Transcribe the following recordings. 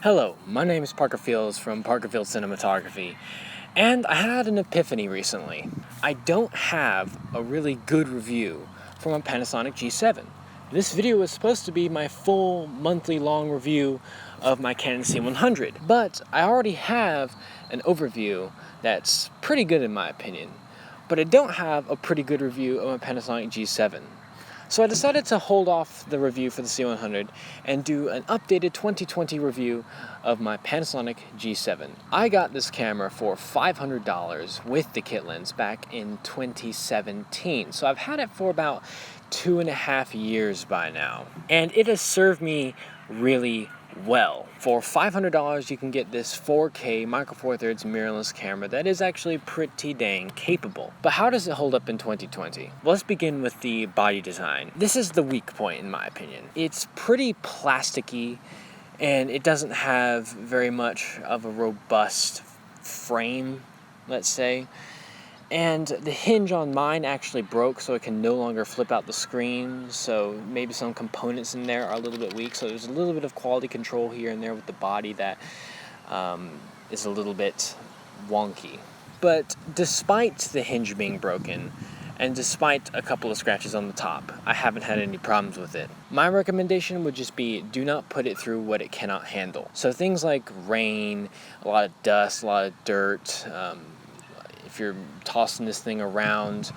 Hello, my name is Parker Fields from Parker Fields Cinematography, and I had an epiphany recently. I don't have a really good review for my Panasonic G7. This video was supposed to be my full monthly long review of my Canon C100, but I already have an overview that's pretty good in my opinion, but I don't have a pretty good review of my Panasonic G7. So I decided to hold off the review for the C100 and do an updated 2020 review of my Panasonic G7. I got this camera for $500 with the kit lens back in 2017. So I've had it for about 2.5 years by now. And it has served me really well. For $500 you can get this 4K Micro Four Thirds mirrorless camera that is actually pretty dang capable. But how does it hold up in 2020? Well, let's begin with the body design. This is the weak point in my opinion. It's pretty plasticky and it doesn't have very much of a robust frame, let's say. And the hinge on mine actually broke, so it can no longer flip out the screen, so maybe some components in there are a little bit weak, so there's a little bit of quality control here and there with the body that is a little bit wonky. But despite the hinge being broken, and despite a couple of scratches on the top, I haven't had any problems with it. My recommendation would just be do not put it through what it cannot handle. So things like rain, a lot of dust, a lot of dirt, if you're tossing this thing around,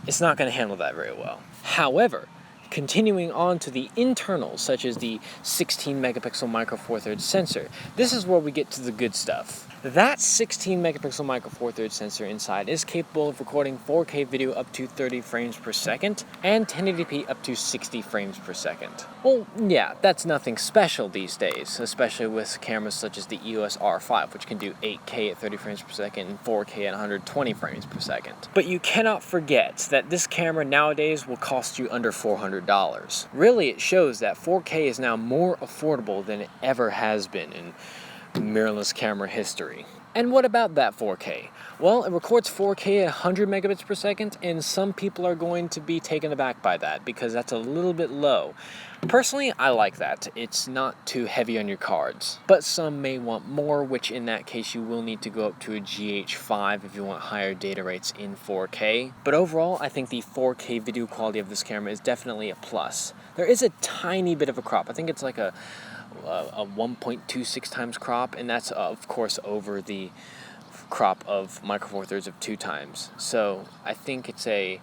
it's not going to handle that very well. However, continuing on to the internals, such as the 16 megapixel Micro Four Thirds sensor, this is where we get to the good stuff. That 16 megapixel Micro Four Thirds sensor inside is capable of recording 4K video up to 30 frames per second and 1080p up to 60 frames per second. Well, yeah, that's nothing special these days, especially with cameras such as the EOS R5, which can do 8K at 30 frames per second and 4K at 120 frames per second. But you cannot forget that this camera nowadays will cost you under $400. Really, it shows that 4K is now more affordable than it ever has been in mirrorless camera history. And what about that 4K? Well, it records 4K at 100 megabits per second, and some people are going to be taken aback by that because that's a little bit low. Personally, I like that. It's not too heavy on your cards. But some may want more, which in that case you will need to go up to a GH5 if you want higher data rates in 4K. But overall, I think the 4K video quality of this camera is definitely a plus. There is a tiny bit of a crop. I think it's like a 1.26 times crop, and that's of course over the crop of Micro Four Thirds of 2 times. So I think it's a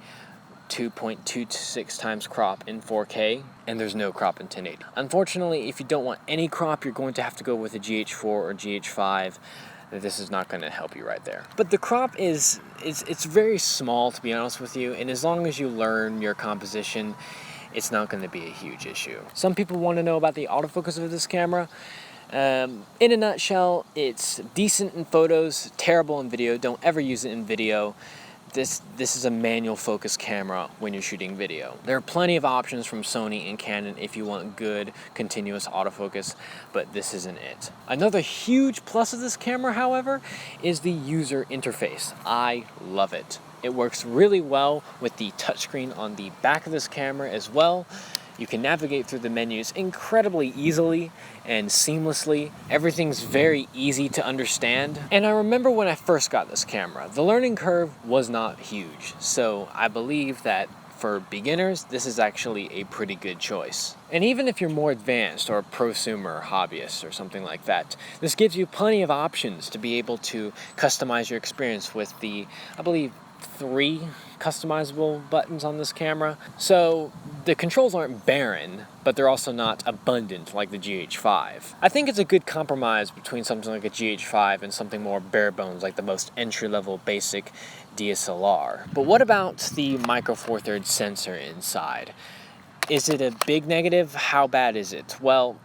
2.26 times crop in 4K, and there's no crop in 1080. Unfortunately, if you don't want any crop, you're going to have to go with a GH4 or GH5. This is not going to help you right there. But the crop it's very small, to be honest with you, and as long as you learn your composition, it's not going to be a huge issue. Some people want to know about the autofocus of this camera. In a nutshell, it's decent in photos, terrible in video. Don't ever use it in video. This is a manual focus camera when you're shooting video. There are plenty of options from Sony and Canon if you want good continuous autofocus, but this isn't it. Another huge plus of this camera, however, is the user interface. I love it. It works really well with the touchscreen on the back of this camera as well. You can navigate through the menus incredibly easily and seamlessly. Everything's very easy to understand. And I remember when I first got this camera, the learning curve was not huge. So I believe that for beginners, this is actually a pretty good choice. And even if you're more advanced or a prosumer or hobbyist or something like that, this gives you plenty of options to be able to customize your experience with the, I believe, 3 customizable buttons on this camera. So the controls aren't barren, but they're also not abundant like the GH5. I think it's a good compromise between something like a GH5 and something more bare bones like the most entry-level basic DSLR. But what about the Micro Four Thirds sensor inside? Is it a big negative? How bad is it? Well,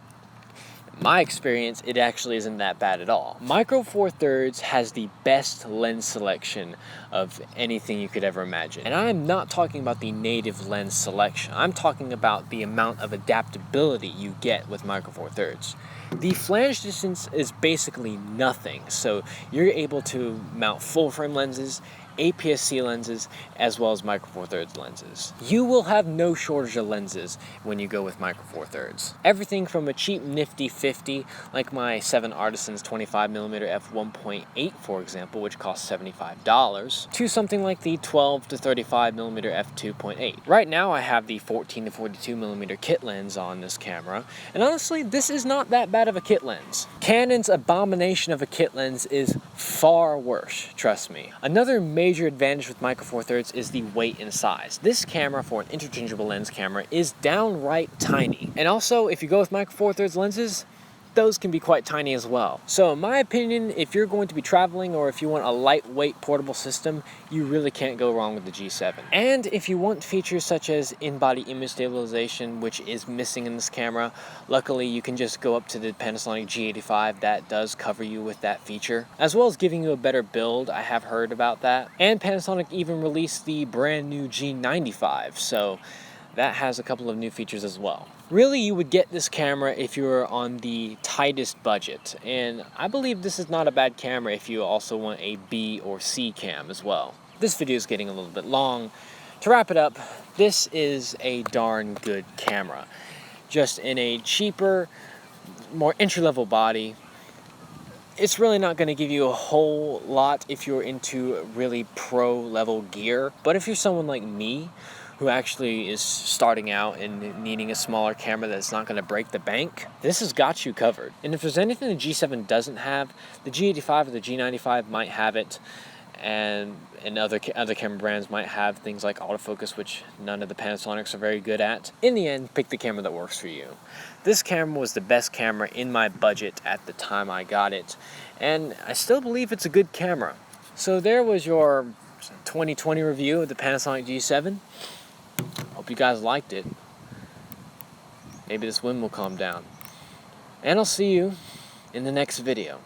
my experience, it actually isn't that bad at all. Micro Four Thirds has the best lens selection of anything you could ever imagine. And I'm not talking about the native lens selection. I'm talking about the amount of adaptability you get with Micro Four Thirds. The flange distance is basically nothing, so you're able to mount full frame lenses APS-C lenses, as well as Micro Four Thirds lenses. You will have no shortage of lenses when you go with Micro Four Thirds. Everything from a cheap nifty 50, like my 7 Artisans 25mm f1.8 for example, which costs $75, to something like the 12 to 35mm f2.8. Right now I have the 14 to 42mm kit lens on this camera, and honestly this is not that bad of a kit lens. Canon's abomination of a kit lens is far worse, trust me. Another major advantage with Micro Four Thirds is the weight and size. This camera, for an interchangeable lens camera, is downright tiny. And also, if you go with Micro Four Thirds lenses, those can be quite tiny as well. So in my opinion, if you're going to be traveling or if you want a lightweight portable system, you really can't go wrong with the G7. And if you want features such as in-body image stabilization, which is missing in this camera, luckily you can just go up to the Panasonic G85 that does cover you with that feature, as well as giving you a better build. I have heard about that. And Panasonic even released the brand new G95, so that has a couple of new features as well. Really, you would get this camera if you were on the tightest budget, and I believe this is not a bad camera if you also want a B or C cam as well. This video is getting a little bit long. To wrap it up, this is a darn good camera. Just in a cheaper, more entry-level body. It's really not going to give you a whole lot if you're into really pro-level gear, but if you're someone like me, who actually is starting out and needing a smaller camera that's not going to break the bank, this has got you covered. And if there's anything the G7 doesn't have, the G85 or the G95 might have it, and other camera brands might have things like autofocus, which none of the Panasonics are very good at. In the end, pick the camera that works for you. This camera was the best camera in my budget at the time I got it, and I still believe it's a good camera. So there was your 2020 review of the Panasonic G7. Hope you guys liked it. Maybe this wind will calm down. And I'll see you in the next video.